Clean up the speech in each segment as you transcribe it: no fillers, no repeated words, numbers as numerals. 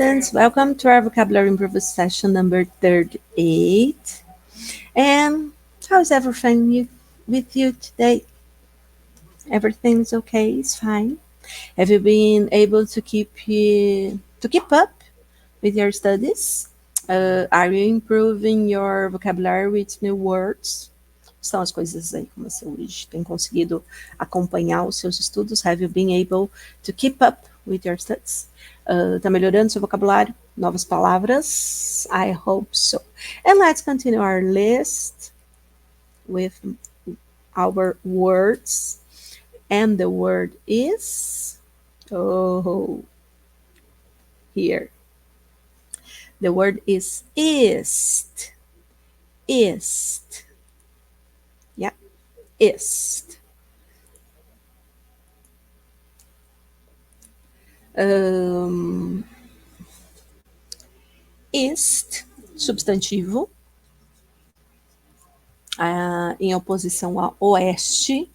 students, welcome to our vocabulary improvement session number 38. And how's everything with you today? Everything's okay, it's fine. Have you been able to keep up with your studies? Are you improving your vocabulary with new words? Estão as coisas aí como você hoje tem conseguido acompanhar os seus estudos? Have you been able to keep up with your studies? Tá melhorando seu vocabulário? Novas palavras? I hope so. And let's continue our list with our words. And the word is, here. The word is ist. Ist. Yeah, ist. Ist, substantivo, em oposição a oeste,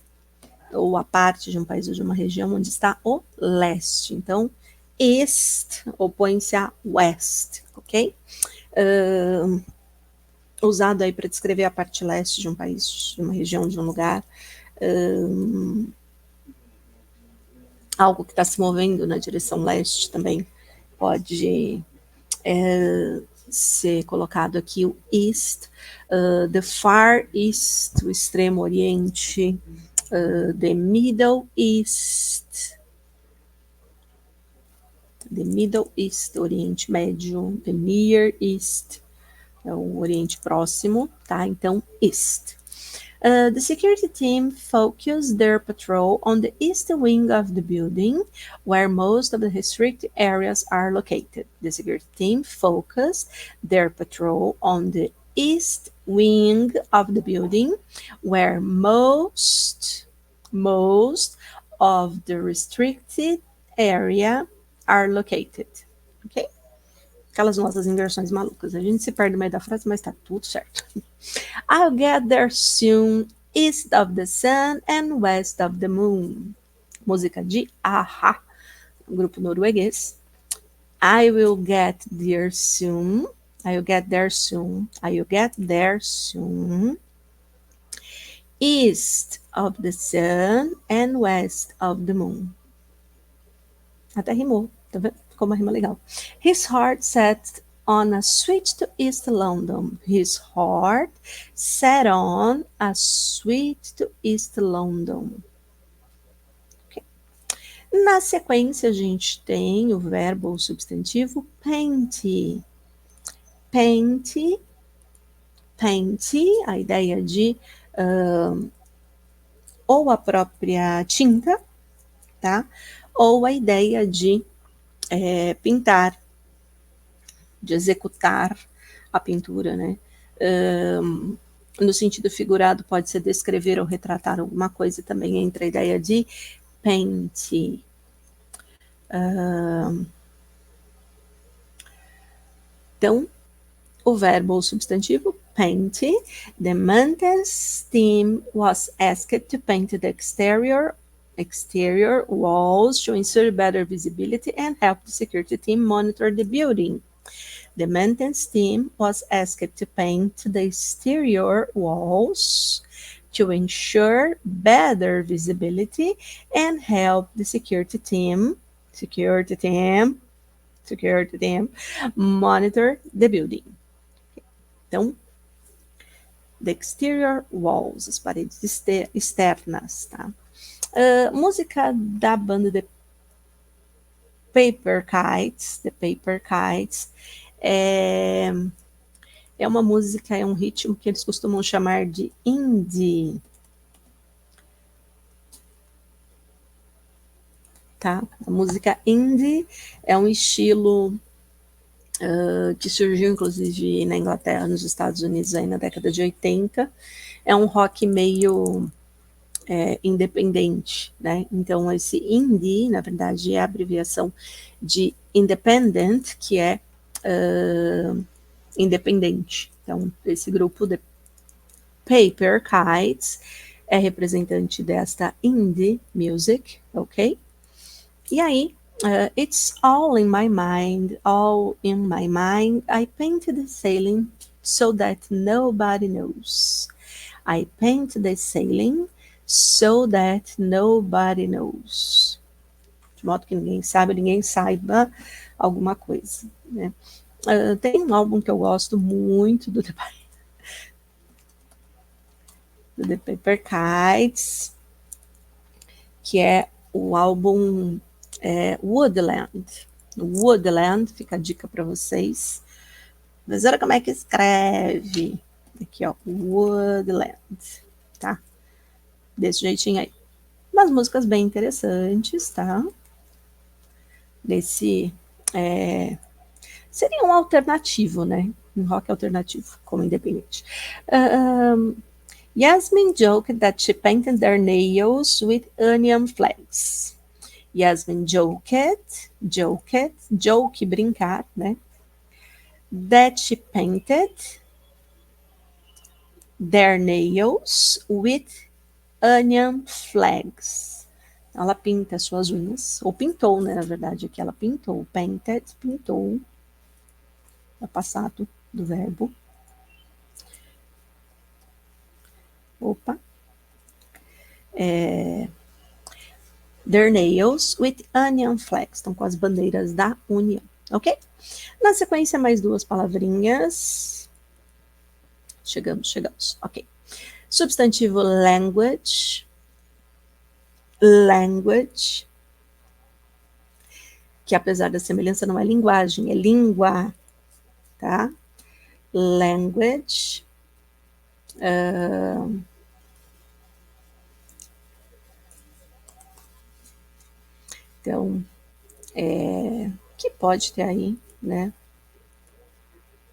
ou a parte de um país ou de uma região onde está o leste. Então, est opõe-se a west, ok? Usado aí para descrever a parte leste de um país, de uma região, de um lugar. Algo que está se movendo na direção leste também pode ser colocado aqui o east, the far east, o extremo oriente, the Middle East, Oriente Médio, the Near East, é o Oriente Próximo, tá? Então, East. The security team focused their patrol on the east wing of the building, where most of the restricted areas are located. The security team focused their patrol on the east wing of the building, where most of the restricted area are located. Ok? Aquelas nossas inversões malucas. A gente se perde no meio da frase, mas tá tudo certo. I'll get there soon, east of the sun and west of the moon. Música de A-ha, um grupo norueguês. I will get there soon. I'll get there soon. I'll get there soon. East of the sun and west of the moon. Até rimou, tá vendo? Ficou uma rima legal. His heart set on a switch to East London. His heart set on a switch to East London. Okay. Na sequência, a gente tem o verbo ou substantivo paint. Paint, a ideia de ou a própria tinta, tá? Ou a ideia de pintar, de executar a pintura, né? No sentido figurado, pode ser descrever ou retratar alguma coisa, também entra a ideia de paint. Então, o verbo ou substantivo, paint. The maintenance team was asked to paint the exterior walls to ensure better visibility and help the security team monitor the building. The maintenance team was asked to paint the exterior walls to ensure better visibility and help the security team monitor the building. Então, the exterior walls, as paredes externas, tá? Música da banda The Paper Kites. É uma música, é um ritmo que eles costumam chamar de indie. Tá? A música indie é um estilo que surgiu, inclusive, na Inglaterra, nos Estados Unidos, aí na década de 80. É um rock meio independente, né? Então, esse indie, na verdade, é a abreviação de independent, que é independente. Então, esse grupo de Paper Kites é representante desta indie music, ok? E aí, It's all in my mind, all in my mind. I painted the ceiling so that nobody knows. I paint the ceiling so that nobody knows. De modo que ninguém sabe, ninguém saiba alguma coisa, né? Tem um álbum que eu gosto muito do The Paper Kites, que é o álbum Woodland. Woodland, fica a dica para vocês. Mas olha como é que escreve. Aqui, ó, Woodland, tá? Desse jeitinho aí. Umas músicas bem interessantes, tá? Desse... seria um alternativo, né? Um rock alternativo, como independente. Yasmin joked that she painted their nails with onion flags. Yasmin joked, joke, brincar, né? That she painted their nails with onion flags. Ela pinta suas unhas, ou pintou, né? Na verdade, aqui ela pintou. Painted, pintou. É passado do verbo. Opa. Their nails with onion flags. Estão com as bandeiras da União, ok? Na sequência, mais duas palavrinhas. Chegamos. Ok. Substantivo language. Language. Que apesar da semelhança não é linguagem, é língua. Tá? Language. Então, que pode ter aí, né?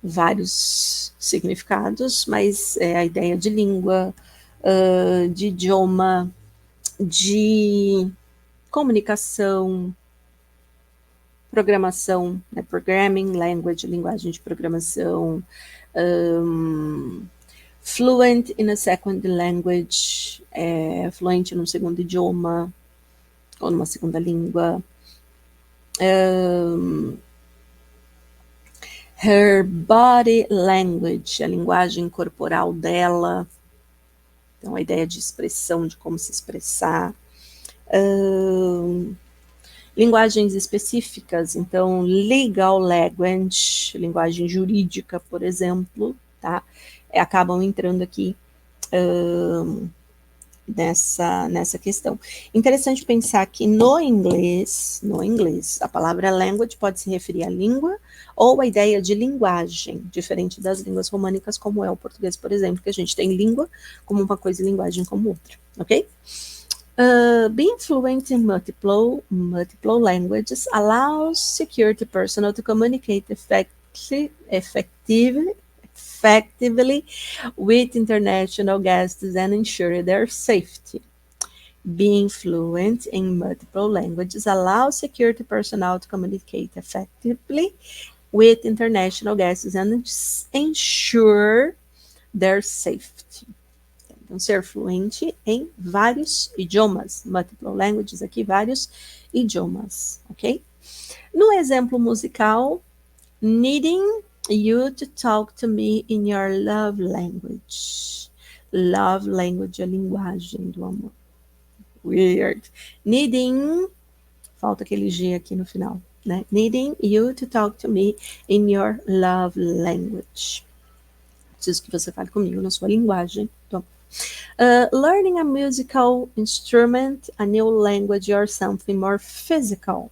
Vários significados, mas é a ideia de língua, de idioma, de comunicação, programação, né? Programming, language, linguagem de programação, fluent in a second language, fluente num segundo idioma, ou numa segunda língua. Her body language, a linguagem corporal dela. Então, a ideia de expressão, de como se expressar. Linguagens específicas, então, legal language, linguagem jurídica, por exemplo, tá? Acabam entrando aqui nessa questão. Interessante pensar que no inglês, a palavra language pode se referir à língua ou à ideia de linguagem, diferente das línguas românicas, como é o português, por exemplo, que a gente tem língua como uma coisa e linguagem como outra, ok? Being fluent in multiple languages allows security personnel to communicate effectively with international guests and ensure their safety. Being fluent in multiple languages allows security personnel to communicate effectively with international guests and ensure their safety. Então, ser fluente em vários idiomas. Multiple languages aqui, vários idiomas, ok? No exemplo musical, needing you to talk to me in your love language. Love language, a linguagem do amor. Weird. Needing, falta aquele G aqui no final, né? Needing you to talk to me in your love language. Preciso que você fale comigo na sua linguagem. Então, learning a musical instrument, a new language, or something more physical.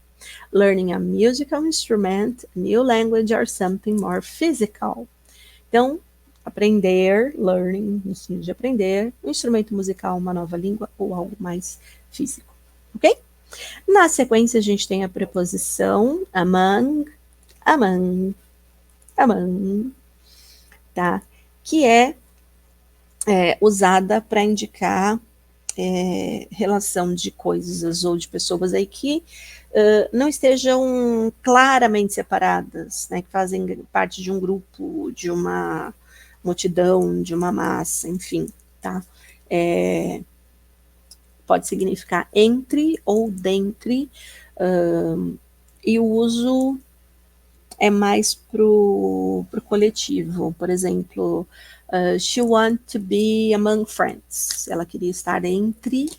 Learning a musical instrument, a new language, or something more physical. Então, aprender, learning, ensino de aprender, um instrumento musical, uma nova língua ou algo mais físico, ok? Na sequência, a gente tem a preposição among, tá? Que é usada para indicar relação de coisas ou de pessoas aí que não estejam claramente separadas, né, que fazem parte de um grupo, de uma multidão, de uma massa, enfim, tá? Pode significar entre ou dentre E o uso é mais pro coletivo. Por exemplo, she want to be among friends. Ela queria estar entre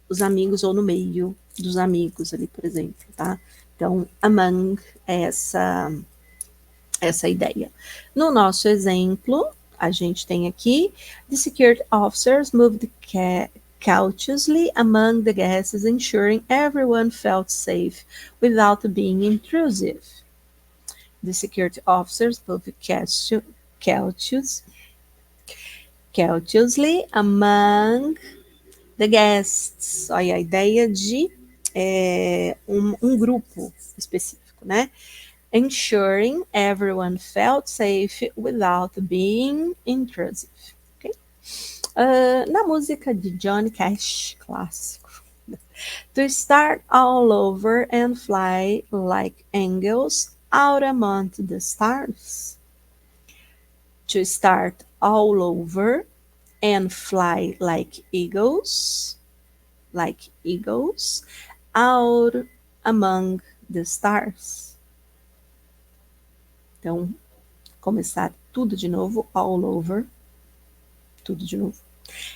os amigos ou no meio dos amigos ali, por exemplo, tá? Então, among é essa ideia. No nosso exemplo, a gente tem aqui: the security officers moved cautiously among the guests, ensuring everyone felt safe without being intrusive. The security officers moved cautiously among the guests. Olha a ideia de um grupo específico, né? Ensuring everyone felt safe without being intrusive. Okay? Na música de Johnny Cash, clássico. To start all over and fly like angels out among the stars. To start all over and fly like eagles out among the stars. Então, começar tudo de novo, all over, tudo de novo.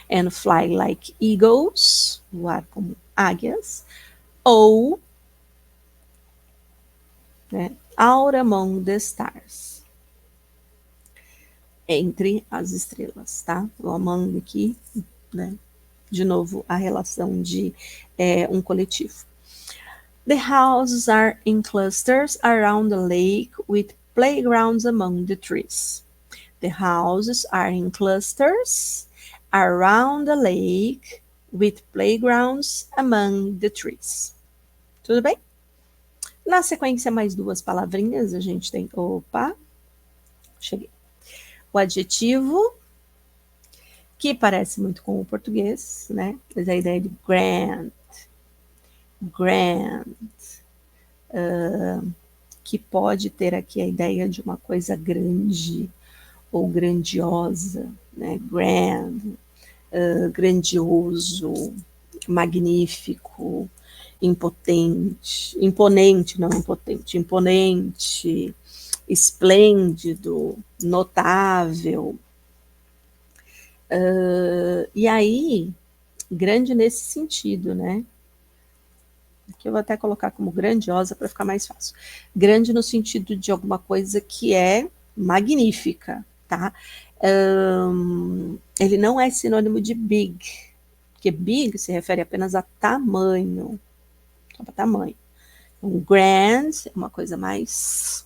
And fly like eagles, voar como águias, ou, né, out among the stars. Entre as estrelas, tá? O among aqui, né? De novo, a relação de um coletivo. The houses are in clusters around the lake with playgrounds among the trees. The houses are in clusters around the lake with playgrounds among the trees. Tudo bem? Na sequência, mais duas palavrinhas, a gente tem... Opa! Cheguei. O adjetivo, que parece muito com o português, né? Mas a ideia de grand. Que pode ter aqui a ideia de uma coisa grande ou grandiosa, né? Grand, grandioso, magnífico, imponente, esplêndido, notável. E aí, grande nesse sentido, né? Aqui eu vou até colocar como grandiosa para ficar mais fácil. Grande no sentido de alguma coisa que é magnífica, tá? Ele não é sinônimo de big, porque big se refere apenas a tamanho. Só para tamanho. Então, grand é uma coisa mais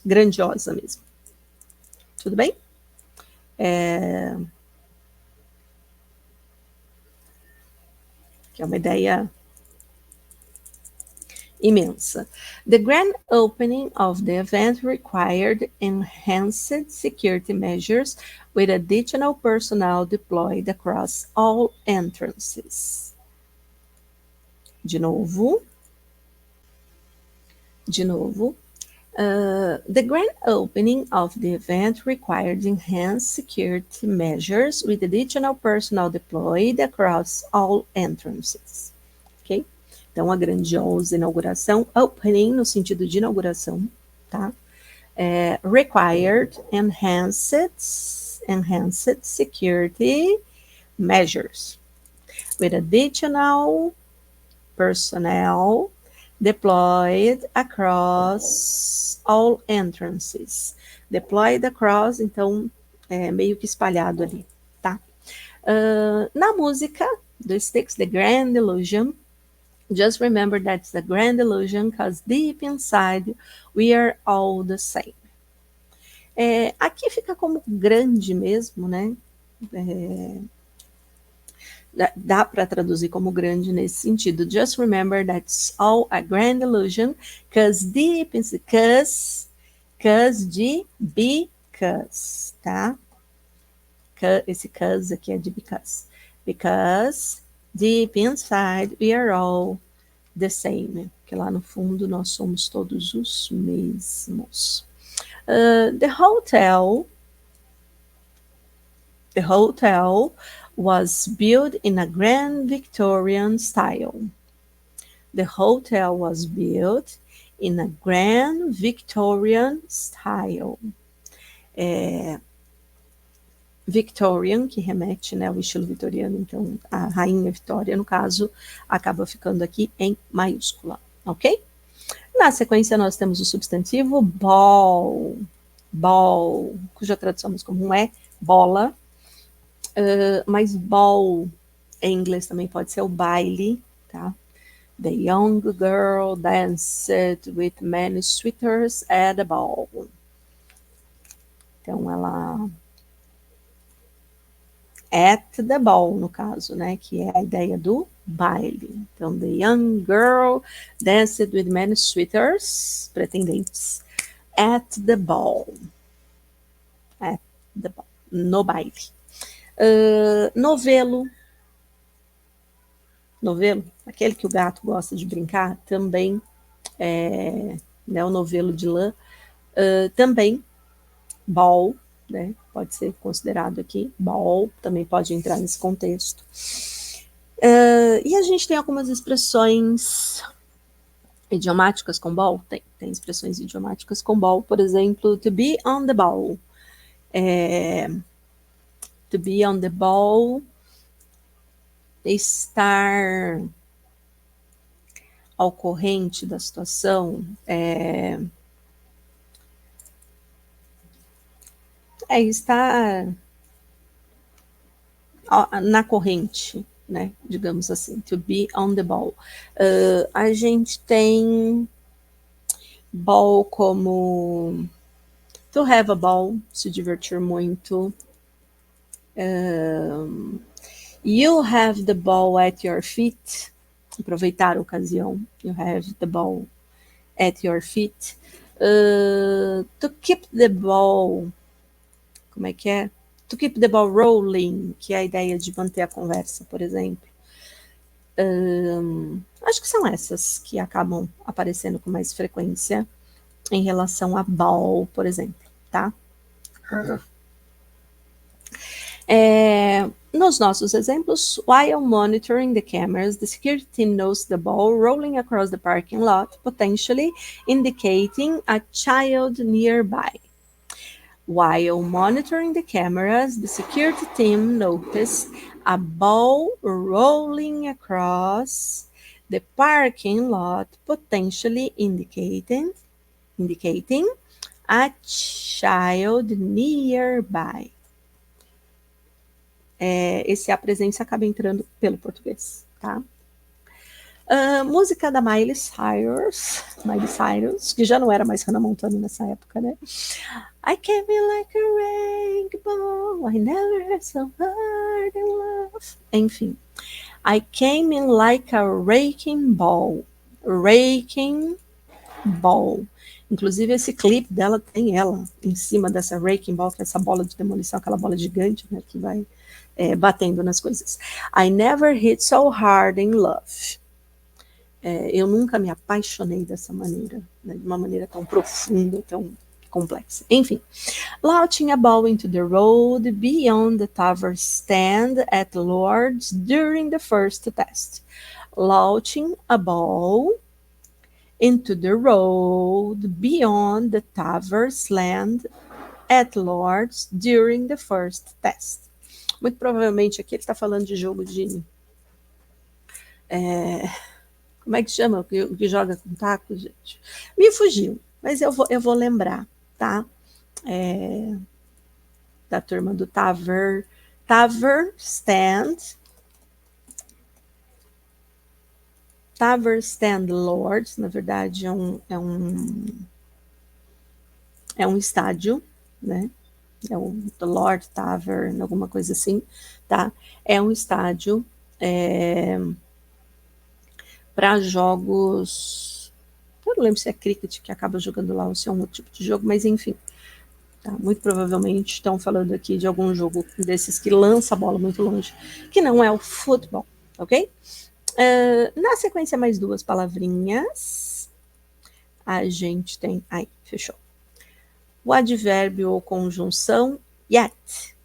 grandiosa mesmo. Tudo bem? Que é uma ideia imensa. The grand opening of the event required enhanced security measures with additional personnel deployed across all entrances. De novo. The grand opening of the event required enhanced security measures with additional personnel deployed across all entrances. Ok? Então, a grandiosa inauguração, opening no sentido de inauguração, tá? Required enhanced security measures with additional personnel deployed across all entrances. Deployed across, então, meio que espalhado ali, tá? Na música do Styx, The Grand Illusion, just remember that's the grand illusion, cause deep inside we are all the same. Aqui fica como grande mesmo, né? Dá para traduzir como grande nesse sentido. Just remember that's all a grand illusion, cause deep inside, cause de because, tá? Esse cause aqui é de because. Because deep inside we are all the same. Que lá no fundo nós somos todos os mesmos. The hotel was built in a grand Victorian style. The hotel was built in a grand Victorian style. Victorian, que remete, né, ao estilo vitoriano, então a rainha Vitória, no caso, acaba ficando aqui em maiúscula, ok? Na sequência, nós temos o substantivo ball, ball, cuja tradução mais comum é bola, mas ball em inglês também pode ser o baile, tá? The young girl danced with many suitors at a ball. Então, ela at the ball, no caso, né? Que é a ideia do baile. Então, the young girl danced with many suitors, pretendentes, at the ball. At the ball. No baile. Novelo. Novelo, aquele que o gato gosta de brincar, também, né, o novelo de lã, também, ball, né, pode ser considerado aqui, ball, também pode entrar nesse contexto. E a gente tem algumas expressões idiomáticas com ball, tem expressões idiomáticas com ball, por exemplo, to be on the ball. To be on the ball, estar ao corrente da situação, estar na corrente, né? Digamos assim, to be on the ball. A gente tem ball como to have a ball, se divertir muito. You have the ball at your feet, aproveitar a ocasião. You have the ball at your feet. To keep the ball, como é que é? To keep the ball rolling, que é a ideia de manter a conversa, por exemplo. Acho que são essas que acabam aparecendo com mais frequência em relação a ball, por exemplo, tá? Nos nossos exemplos, while monitoring the cameras, the security team notes the ball rolling across the parking lot, potentially indicating a child nearby. While monitoring the cameras, the security team noticed a ball rolling across the parking lot, potentially indicating a child nearby. Esse a presença acaba entrando pelo português, tá? Música da Miley Cyrus, que já não era mais Hannah Montana nessa época, né? I came in like a rainbow, I never had so hard in love. Enfim, I came in like a raking ball. Raking ball. Inclusive, esse clipe dela tem ela em cima dessa raking ball, que é essa bola de demolição, aquela bola gigante, né, que vai batendo nas coisas. I never hit so hard in love. Eu nunca me apaixonei dessa maneira, né, de uma maneira tão profunda, tão complexa. Enfim, launching a ball into the road beyond the tower stand at Lord's during the first test. Launching a ball into the road beyond the tower stand at Lord's during the first test. Muito provavelmente aqui ele está falando de jogo de... como é que chama? Que joga com taco, gente? Me fugiu, mas eu vou lembrar, tá? Da turma do Tower Stand. Tower Stand Lords, na verdade, é um estádio, né? É o The Lord Tavern, alguma coisa assim, tá? É um estádio para jogos. Eu não lembro se é cricket que acaba jogando lá ou se é um outro tipo de jogo, mas enfim. Tá? Muito provavelmente estão falando aqui de algum jogo desses que lança a bola muito longe, que não é o futebol, ok? Na sequência, mais duas palavrinhas. A gente tem. Aí, fechou. O advérbio ou conjunção yet.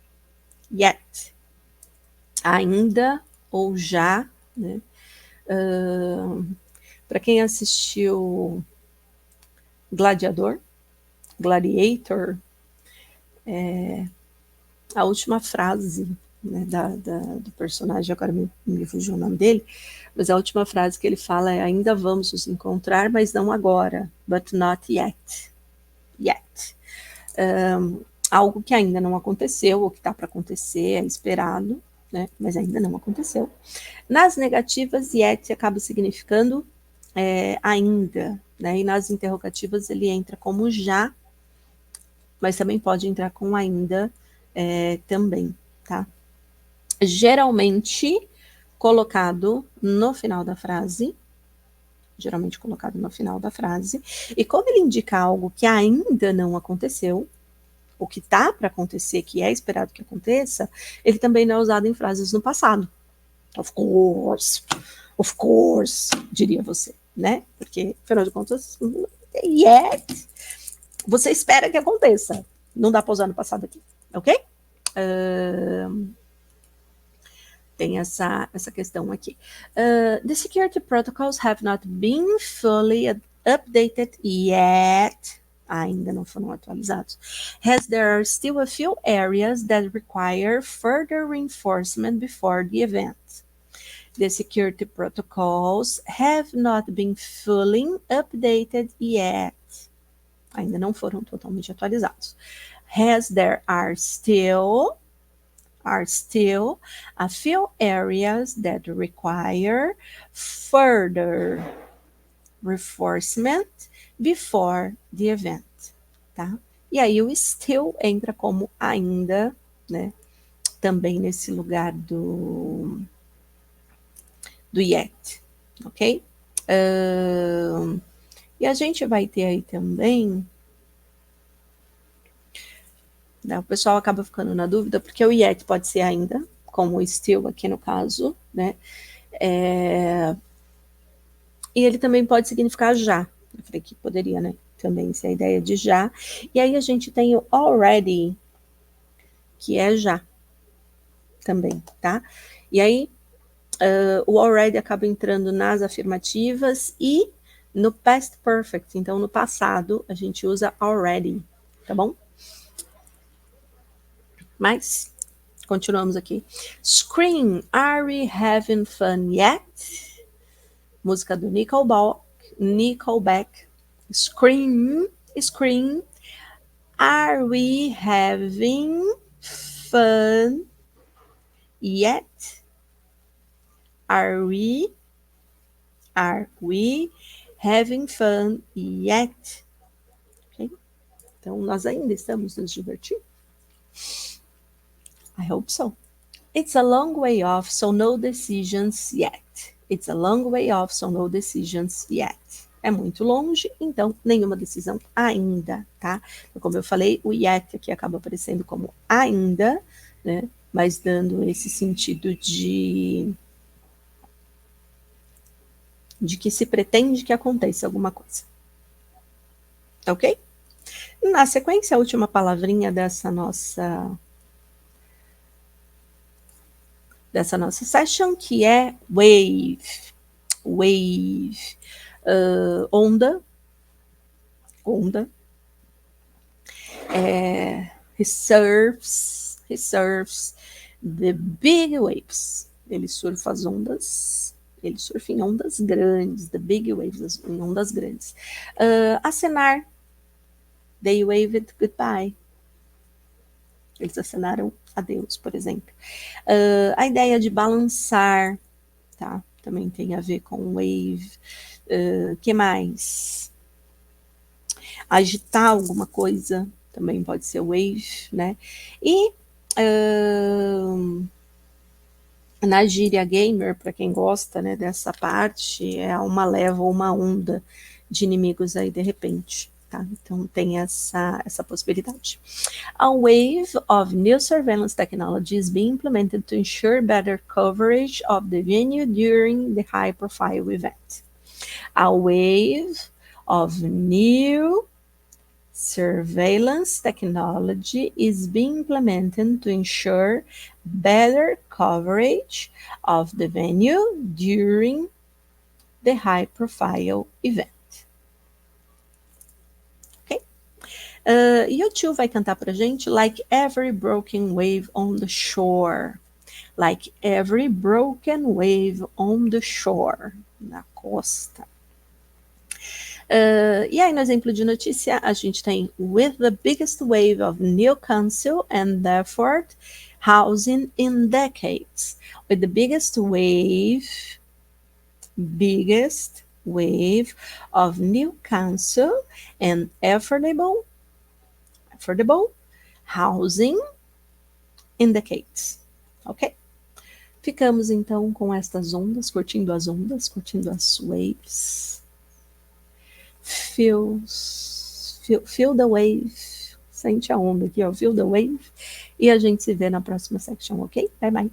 Yet. Ainda ou já, né? Para quem assistiu Gladiator, a última frase, né, do personagem, agora me fugiu o nome dele, mas a última frase que ele fala é: ainda vamos nos encontrar, mas não agora, but not yet. Yet. Algo que ainda não aconteceu, ou que está para acontecer, é esperado, né, mas ainda não aconteceu. Nas negativas, yet acaba significando ainda, né, e nas interrogativas ele entra como já, mas também pode entrar com ainda também, tá? Geralmente colocado no final da frase, e como ele indica algo que ainda não aconteceu, o que está para acontecer, que é esperado que aconteça, ele também não é usado em frases no passado. Of course, diria você, né? Porque, afinal de contas, yet, você espera que aconteça. Não dá para usar no passado aqui, ok? Tem essa questão aqui. The security protocols have not been fully updated yet. Ainda não foram atualizados. As there are still a few areas that require further reinforcement before the event. The security protocols have not been fully updated yet. Ainda não foram totalmente atualizados. As there are still a few areas that require further reinforcement before the event, tá? E aí o still entra como ainda, né? Também nesse lugar do yet, ok? E a gente vai ter aí também, né, o pessoal acaba ficando na dúvida, porque o yet pode ser ainda, como o still aqui no caso, né? E ele também pode significar já. Eu falei que poderia, né? Também ser a ideia de já. E aí a gente tem o already, que é já também, tá? E aí o already acaba entrando nas afirmativas e no past perfect. Então, no passado, a gente usa already, tá bom? Mas, continuamos aqui. Scream, are we having fun yet? Música do Nickelback. Scream, are we having fun yet? Are we having fun yet? Okay? Então, nós ainda estamos nos divertindo? I hope so. It's a long way off, so no decisions yet. It's a long way off, so no decisions yet. É muito longe, então nenhuma decisão ainda, tá? Então, como eu falei, o yet aqui acaba aparecendo como ainda, né? Mas dando esse sentido de que se pretende que aconteça alguma coisa. Ok? Na sequência, a última palavrinha dessa nossa session, que é wave. Onda. He surfs the big waves. Ele surfa as ondas. Ele surfa em ondas grandes, the big waves, em ondas grandes. Acenar. They waved goodbye. Eles acenaram adeus, por exemplo. A ideia de balançar, tá? Também tem a ver com wave. Que mais? Agitar alguma coisa, também pode ser wave, né? E na gíria gamer, para quem gosta, né, dessa parte, é uma leva ou uma onda de inimigos aí de repente. Tá? Então tem essa possibilidade. A wave of new surveillance technology is being implemented to ensure better coverage of the venue during the high-profile event. A wave of new surveillance technology is being implemented to ensure better coverage of the venue during the high-profile event. Ok? U2 vai cantar pra gente Like Every Broken Wave on the Shore. Like every broken wave on the shore. Na costa. E aí, no exemplo de notícia, a gente tem with the biggest wave of new council and therefore housing in decades. With the biggest wave of new council and affordable housing in decades. Ok? Ficamos então com estas ondas, curtindo as waves. Feel the wave. Sente a onda aqui, ó. Feel the wave. E a gente se vê na próxima section, ok? Bye, bye.